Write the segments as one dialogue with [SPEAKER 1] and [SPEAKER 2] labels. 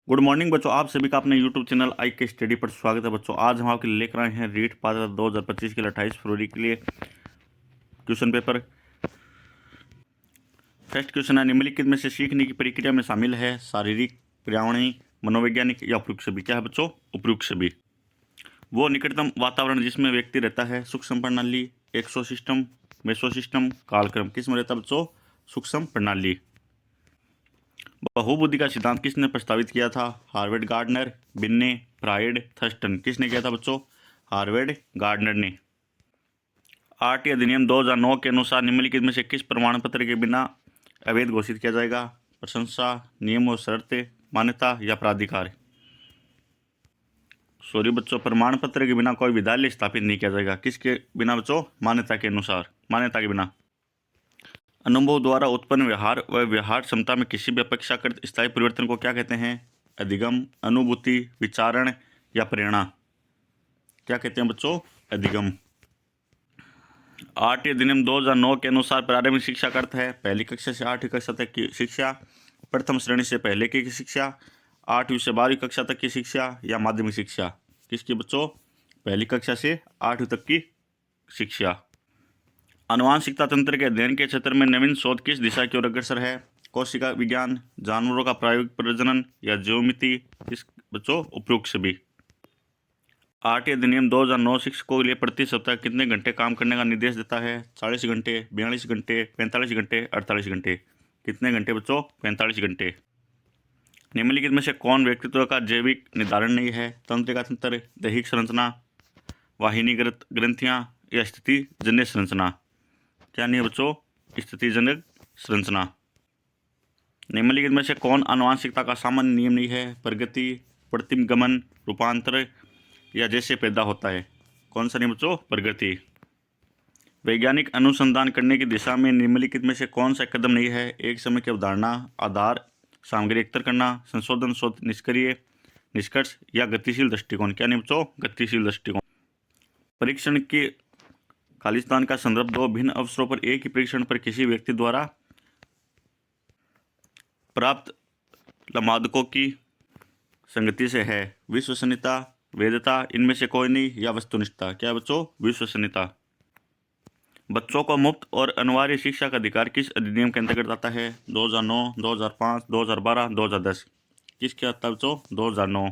[SPEAKER 1] Good morning बच्चों, आप सभी का अपने यूट्यूब चैनल आई के स्टडी पर स्वागत है। बच्चों आज हम आपके लिए लेकर आए हैं रीट पात्रता 2025 के लिए 28 फरवरी के लिए क्वेश्चन पेपर। फर्स्ट क्वेश्चन है, निम्नलिखित में से सीखने की प्रक्रिया में शामिल है शारीरिक, पर्यावरणीय, मनोवैज्ञानिक या उपयुक्त सभी। क्या है बच्चों? उपयुक्त सभी। वो निकटतम वातावरण जिसमें व्यक्ति रहता है, सूक्ष्म प्रणाली, एक्सोसिस्टम, मेसोसिस्टम, कालक्रम। किस में रहता है बच्चों? सूक्ष्म प्रणाली। बहुबुद्धि का सिद्धांत किसने प्रस्तावित किया था? हार्वर्ड गार्डनर, बिन्ने, फ्राइड, थर्स्टन। किसने किया था बच्चों? हार्वर्ड गार्डनर ने। आर्ट अधिनियम 2009 के अनुसार निम्नलिखित में से किस प्रमाण पत्र के बिना अवैध घोषित किया जाएगा? प्रशंसा, नियम और शर्तें, मान्यता या प्राधिकार। सॉरी बच्चों, प्रमाण पत्र के बिना कोई विद्यालय स्थापित नहीं किया जाएगा। किसके बिना बच्चों? मान्यता के अनुसार, मान्यता के बिना। अनुभव द्वारा उत्पन्न व्यवहार व व्यवहार क्षमता में किसी भी अपेक्षाकृत स्थायी परिवर्तन को क्या कहते हैं? अधिगम, अनुभूति, विचारण या प्रेरणा। क्या कहते हैं बच्चों? अधिगम। आर्ट अधिनियम 2009 के अनुसार प्रारंभिक शिक्षा का अर्थ है पहली कक्षा से 8वीं कक्षा तक की शिक्षा, प्रथम श्रेणी से पहले की शिक्षा, 8वीं से 12वीं कक्षा तक की शिक्षा या माध्यमिक शिक्षा। किसकी बच्चों? पहली कक्षा से 8वीं तक की शिक्षा। आनुवांशिकता तंत्र के अध्ययन के क्षेत्र में नवीन शोध किस दिशा की ओर अग्रसर है? कोशिका विज्ञान, जानवरों का प्रायोगिक प्रजनन या ज्योमिति। किस बच्चों? उपयुक्त सभी। आर्ट अधिनियम 2009 शिक्षकों के लिए प्रति सप्ताह कितने घंटे काम करने का निर्देश देता है? 40 घंटे, 42 घंटे, 45 घंटे, 48 घंटे। कितने घंटे बच्चों? 45 घंटे। निम्नलिखित में से कौन व्यक्तित्व का जैविक निर्धारण नहीं है? तंत्रिका तंत्र, दैहिक संरचना, वाहिनी ग्रंथियां या स्थिति जन्य संरचना। क्या नहीं है बच्चों? स्थितिजनक संरचना। निम्नलिखित में से कौन आनुवांशिकता का सामान्य नियम नहीं है? प्रगति, प्रतिगमन, रूपांतर या जैसे पैदा होता है। कौन सा नहीं बच्चों? प्रगति। वैज्ञानिक अनुसंधान करने की दिशा में निम्नलिखित में से कौन सा कदम नहीं है? एक समय की अवधारणा, आधार, सामग्री एकत्र करना, संशोधन, शोध, निष्क्रिय, निष्कर्ष या गतिशील दृष्टिकोण। क्या नहीं बच्चों? गतिशील दृष्टिकोण। परीक्षण के खालिस्तान का संदर्भ दो भिन्न अवसरों पर एक ही परीक्षण पर किसी व्यक्ति द्वारा प्राप्त लमादकों की संगति से है। विश्वसनीयता, वैधता, इनमें से कोई नहीं या वस्तुनिष्ठता। क्या है बच्चों? विश्वसनीयता। बच्चों को मुफ्त और अनिवार्य शिक्षा का अधिकार किस अधिनियम के अंतर्गत आता है? 2009, 2005, 2012, 2010। किसके आता है बच्चों? 2009।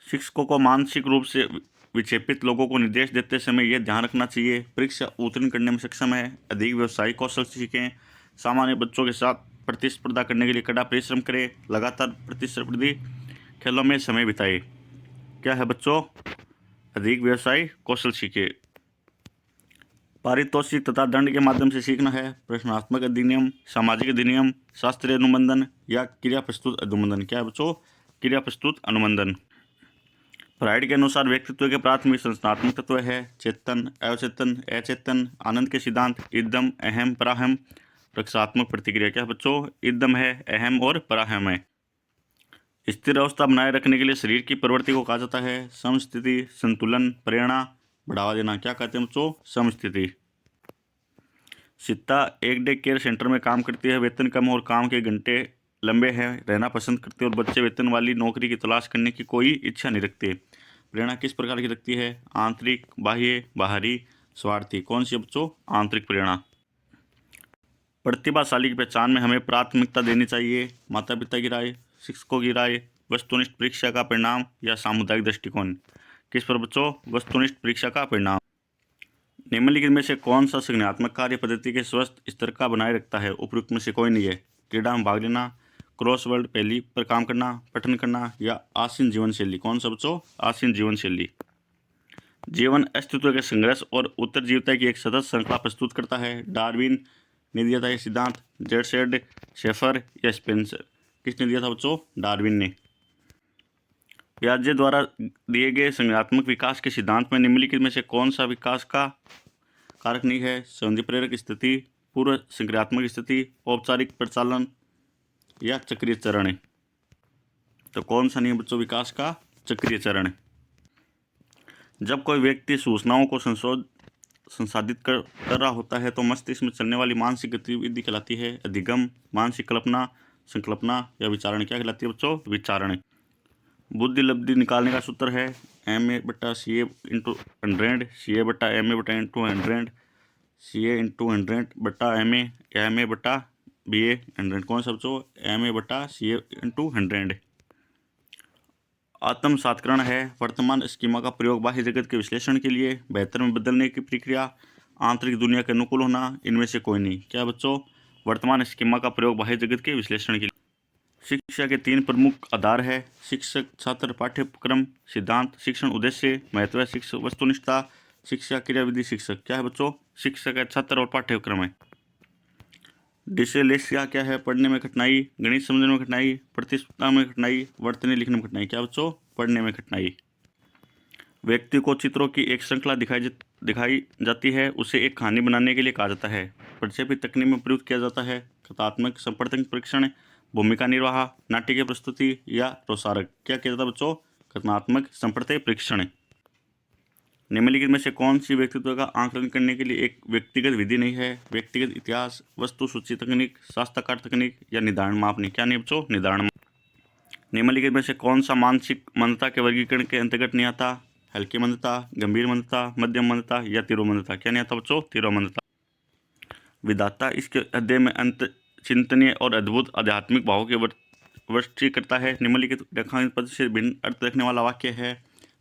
[SPEAKER 1] शिक्षकों को मानसिक रूप से विक्षेपित लोगों को निर्देश देते समय यह ध्यान रखना चाहिए परीक्षा उत्तीर्ण करने में सक्षम है, अधिक व्यवसायिक कौशल सीखें, सामान्य बच्चों के साथ प्रतिस्पर्धा करने के लिए कड़ा परिश्रम करें, लगातार प्रतिस्पर्धी खेलों में समय बिताए। क्या है बच्चों? अधिक व्यवसायिक कौशल सीखे। पारितोषिक तथा दंड के माध्यम से सीखना है। प्रश्नात्मक अधिनियम, सामाजिक अधिनियम, शास्त्रीय अनुबंधन या क्रिया प्रस्तुत अनुबंधन। क्या है बच्चों? क्रिया प्रस्तुत अनुबंधन। फ्राइड के अनुसार व्यक्तित्व के प्राथमिक संरचनात्मक तत्व है चेतन, अवचेतन, अचेतन, आनंद के सिद्धांत, इदम, अहम, पराहम, रक्षात्मक प्रतिक्रिया। क्या बच्चों? इदम है, अहम और पराहम है। स्थिर अवस्था बनाए रखने के लिए शरीर की प्रवृत्ति को कहा जाता है समस्थिति, संतुलन, प्रेरणा, बढ़ावा देना। क्या कहते हैं बच्चों? समस्थिति। सीता एक डे केयर सेंटर में काम करती है, वेतन कम और काम के घंटे लंबे हैं, रहना पसंद करते हैं और बच्चे वेतन वाली नौकरी की तलाश करने की कोई इच्छा नहीं रखते। प्रेरणा किस प्रकार की रखती है? आंतरिक, बाह्य, बाहरी, स्वार्थी। कौन सी है बच्चों? आंतरिक प्रेरणा। प्रतिभाशाली की पहचान में हमें प्राथमिकता देनी चाहिए माता पिता की राय, शिक्षकों की राय, वस्तुनिष्ठ परीक्षा का परिणाम या सामुदायिक दृष्टिकोण। किस पर बच्चों? वस्तुनिष्ठ परीक्षा का परिणाम। निम्नलिखित में से कौन सा संज्ञानात्मक कार्य पद्धति के स्वस्थ स्तर का बनाए रखता है? उपयुक्त में से कोई नहीं है। क्रीड़ा में भाग लेना, क्रॉसवर्ड पहेली पर काम करना, पठन करना या आसीन जीवन शैली। कौन सा बच्चों? आसीन जीवन शैली। जीवन अस्तित्व के संघर्ष और उत्तरजीविता की एक सतत श्रृंखला प्रस्तुत करता है। डार्विन ने दिया था यह सिद्धांत, जेरसेड, शेफर या स्पेंसर। किसने दिया था बच्चों? डार्विन ने। पियाजे द्वारा दिए गए संज्ञानात्मक विकास के सिद्धांत में निम्नलिखित में से कौन सा विकास का कारक नहीं है? संधि प्रेरक स्थिति, पूर्व संक्रियात्मक स्थिति, औपचारिक प्रचालन या चक्रीय चरण। तो कौन सा नहीं है बच्चों? विकास का चक्रीय चरण। जब कोई व्यक्ति सूचनाओं को संसाधित कर रहा होता है तो मस्तिष्क में चलने वाली मानसिक गतिविधि कहलाती है अधिगम, मानसिक कल्पना, संकल्पना या विचारण क्या कहलाती है बच्चों? विचारण। बुद्धि लब्धि निकालने का सूत्र है MA/CA into 100, CA/MA/100, CA into 100 बटा MA या MA/BA 100। कौन सा बच्चों? MA/CA into 100। आत्म सात्करण है वर्तमान स्कीमा का प्रयोग बाह्य जगत के विश्लेषण के लिए, बेहतर में बदलने की प्रक्रिया, आंतरिक दुनिया के अनुकूल होना, इनमें से कोई नहीं। क्या बच्चों? वर्तमान स्कीमा का प्रयोग बाह्य जगत के विश्लेषण के लिए। शिक्षा के 3 प्रमुख आधार है: शिक्षक, छात्र, पाठ्यक्रम, सिद्धांत। शिक्षण उद्देश्य, महत्व, शिक्षक वस्तुनिष्ठता, शिक्षा क्रियाविधि। शिक्षक क्या है बच्चों? शिक्षक है, छात्र और पाठ्यक्रम है। डिसलेक्सिया क्या है? पढ़ने में कठिनाई, गणित समझने में कठिनाई, प्रतिस्पर्धा में कठिनाई, वर्तनी लिखने में कठिनाई। क्या बच्चों? पढ़ने में कठिनाई। व्यक्ति को चित्रों की एक श्रृंखला दिखाई जाती है, उसे एक कहानी बनाने के लिए कहा जाता है। प्रक्षेपित तकनीक में प्रयुक्त किया जाता है। कथात्मक संपर्क परीक्षण, भूमिका निर्वाह, नाट्य की प्रस्तुति या प्रसारक। क्या किया जाता है बच्चों? कथनात्मक संपर्क परीक्षण। निम्नलिखित में से कौन सी व्यक्तित्व का आंकलन करने के लिए एक व्यक्तिगत विधि नहीं है? व्यक्तिगत इतिहास, वस्तु सूची तकनीक, शास्त्राकार तकनीक या निर्धारण मापनी। क्या नहीं बच्चों? निर्धारण। निम्नलिखित में से कौन सा मानसिक मंदता के वर्गीकरण के अंतर्गत नहीं आता? हल्की मंदता, गंभीर मंदता, मध्यम मंदता या तीव्र मंदता। क्या नहीं आता बच्चों? तीव्र मंदता। विधाता इसके अध्ययन में अंत चिंतनीय और अद्भुत आध्यात्मिक भावों के वृष्टि करता है। निम्नलिखित रेखांकित पद से भिन्न अर्थ रखने वाला वाक्य है: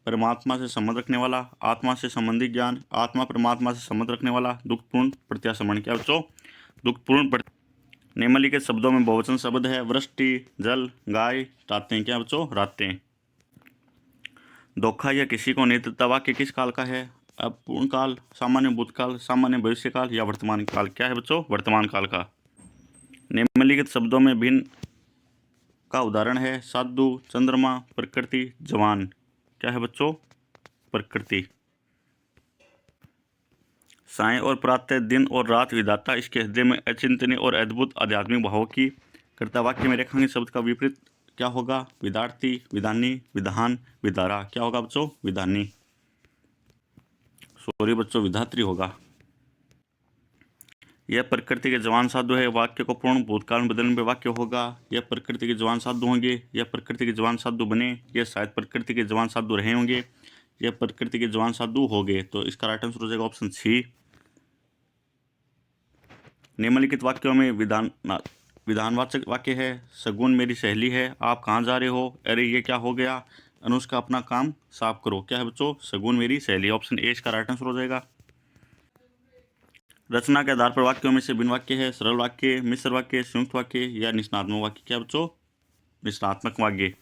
[SPEAKER 1] परमात्मा से संबंध रखने वाला, आत्मा से संबंधित ज्ञान, आत्मा परमात्मा से संबंध रखने वाला, दुखपूर्ण प्रत्याशमन। क्या बच्चों? दुखपूर्ण। निम्नलिखित शब्दों में बहुवचन शब्द है: वृष्टि, जल, गाय, रातें। क्या बच्चों? रातें। धोखा या किसी को नहीं देता वाक्य किस काल का है? अपूर्ण काल, सामान्य भूतकाल, सामान्य भविष्य काल या वर्तमान काल। क्या है बच्चों? वर्तमान काल का। निम्नलिखित शब्दों में भिन्न का उदाहरण है: साधु, चंद्रमा, प्रकृति, जवान। क्या है बच्चों? प्रकृति। सायं और प्रातः, दिन और रात। विधाता इसके हृदय में अचिंतनीय और अद्भुत आध्यात्मिक भावों की करता। वाक्य में रेखांकित शब्द का विपरीत क्या होगा? विद्यार्थी, विधानी, विधान, विधारा। क्या होगा बच्चों? विधानी। सॉरी बच्चों, विधात्री होगा। यह प्रकृति के जवान साधु है। वाक्य को पूर्ण भूतकाल में बदलने पर वाक्य होगा: यह प्रकृति के जवान साधु होंगे, यह प्रकृति के जवान साधु बने, यह शायद प्रकृति के जवान साधु रहे होंगे, यह प्रकृति के जवान साधु हो गए। तो इसका राइट आंसर हो जाएगा ऑप्शन सी। निम्नलिखित वाक्यों में विधानवाचक वाक्य है: सगुन मेरी सहेली है, आप कहाँ जा रहे हो, अरे ये क्या हो गया, अनुष्का अपना काम साफ करो। क्या है बच्चों? सगुन मेरी सहेली। ऑप्शन ए इसका राइट आंसर हो जाएगा। रचना के आधार पर वाक्यों में से भिन्न वाक्य है: सरल वाक्य, मिश्र वाक्य, संयुक्त वाक्य या निष्णात्मक वाक्य। क्या बच्चों? निष्णात्मक वाक्य।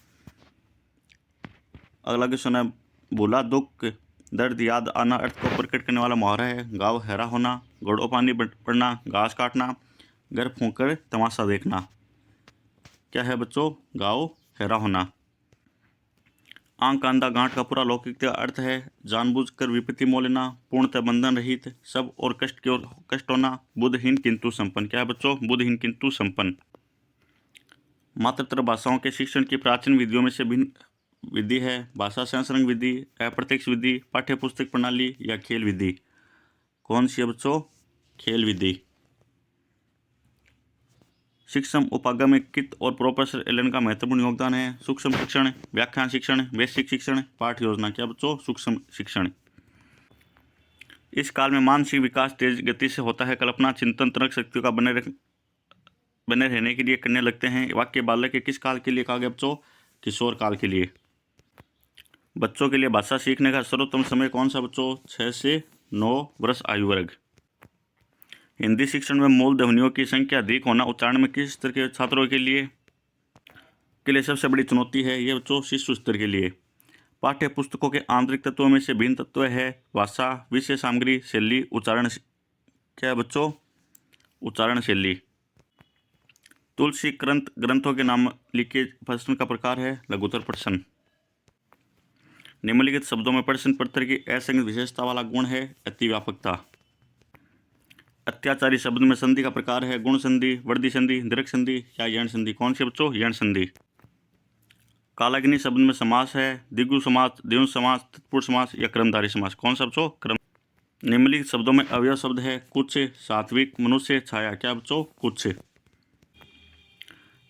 [SPEAKER 1] अगला क्वेश्चन है: भूला दुख, दर्द याद आना अर्थ को प्रकट करने वाला मुहावरा है। गाँव हैरा होना, घोड़ों पानी पड़ना, घास काटना, घर फूंक कर तमाशा देखना। क्या है बच्चों? गाँव हैरा होना। आंख अंधा गांठ का पूरा लौकिक अर्थ है: जानबूझकर विपत्ति मोल लेना, पूर्णतः बंधन रहित, सब और कष्ट की ओर कष्ट होना, बुद्धहीन किंतु संपन्न। क्या है बच्चों? बुद्धहीन किंतु संपन्न। मात्रतर भाषाओं के शिक्षण की प्राचीन विधियों में से भिन्न विधि है: भाषा संसर्ग विधि, अप्रत्यक्ष विधि, पाठ्य पुस्तक प्रणाली या खेल विधि। कौन सी है बच्चों? खेल विधि। शिक्षण उपागम में कित और प्रोफेसर एलन का महत्वपूर्ण योगदान है: सूक्ष्म शिक्षण, व्याख्यान शिक्षण, बेसिक शिक्षण, पाठ योजना। क्या बच्चों? सूक्ष्म शिक्षण। इस काल में मानसिक विकास तेज गति से होता है। कल्पना, चिंतन, तर्क शक्तियों का बने रहने के लिए करने लगते हैं। वाक्य बालक के किस काल के लिए कहा गया बच्चों? किशोर काल के लिए। बच्चों के लिए भाषा सीखने का सर्वोत्तम समय कौन सा बच्चों? 6 से 9 वर्ष आयु वर्ग। हिंदी शिक्षण में मूल ध्वनियों की संख्या अधिक होना उच्चारण में किस स्तर के छात्रों के लिए सबसे बड़ी चुनौती है? ये बच्चों शिशु स्तर के लिए। पाठ्य पुस्तकों के आंतरिक तत्वों में से भिन्न तत्व है: भाषा, विषय सामग्री, शैली, उच्चारण। क्या है बच्चों? उच्चारण शैली। तुलसी ग्रंथों के नाम लिखे प्रश्न का प्रकार है: लघुत्तर प्रश्न। निम्नलिखित शब्दों में प्रश्न पत्र की असंगत विशेषता वाला गुण है: अतिव्यापकता। अत्याचारी शब्द में संधि का प्रकार है: गुण संधि, वर्दी संधि, दीर्घ संधि या यण संधि। कौन सी बच्चों? यण संधि। कालाग्नि शब्द में समास है: द्विगु समास, द्वंद्व समास, तत्पुरुष समास या क्रमधारी समास। कौन सा बच्चों? क्रम। निम्नलिखित शब्दों में अवयव शब्द है: कुछ, सात्विक, मनुष्य, छाया। क्या बच्चों? कुछ।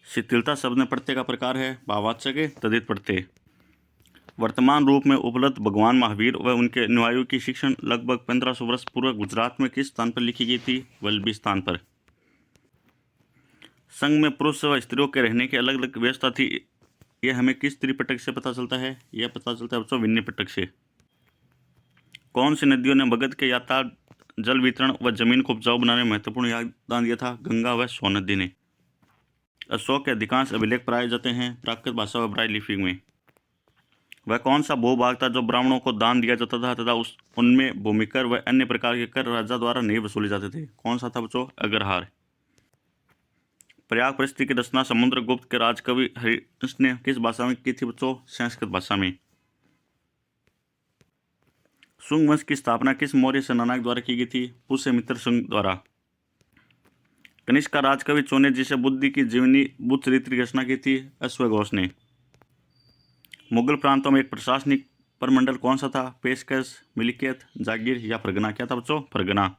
[SPEAKER 1] शिथिलता शब्द में प्रत्यय का प्रकार है, भाववाचक है, तद्धित प्रत्यय। वर्तमान रूप में उपलब्ध भगवान महावीर व उनके अनुयायियों की शिक्षण लगभग 1500 वर्ष पूर्व गुजरात में किस स्थान पर लिखी गई थी? वल्लभी स्थान पर। संघ में पुरुष व स्त्रियों के रहने की अलग अलग व्यवस्था थी, यह हमें किस त्रिपिटक से पता चलता है? यह पता चलता है बच्चों विनय पिटक से। कौन सी नदियों ने मगध के यातायात, जल वितरण व जमीन को उपजाऊ बनाने में महत्वपूर्ण योगदान दिया था? गंगा व सोन नदी ने। अशोक के अधिकांश अभिलेख पाए जाते हैं प्राकृत भाषा व ब्राई लिपि में। वह कौन सा भूभाग था जो ब्राह्मणों को दान दिया जाता था तथा उनमें भूमिकर व अन्य प्रकार के कर राजा द्वारा नहीं वसूले जाते थे? कौन सा था बच्चों? अग्रहार। प्रयाग परिस्थिति की रचना समुद्रगुप्त के राजकवि हरिवंश ने किस भाषा में की थी बच्चों? संस्कृत भाषा में। शुंग वंश की स्थापना किस मौर्य सेनानायक द्वारा की गई थी? पुष्यमित्र शुंग द्वारा। कनिष्क का राजकवि चौने जिसे बुद्धि की जीवनी बुद्ध चरित्र की रचना की थी? अश्वघोष ने। मुगल प्रांतों में एक प्रशासनिक परमंडल कौन सा था? पेशकश, मिलिकियत, जागीर या परगना? क्या था बच्चों? परगना।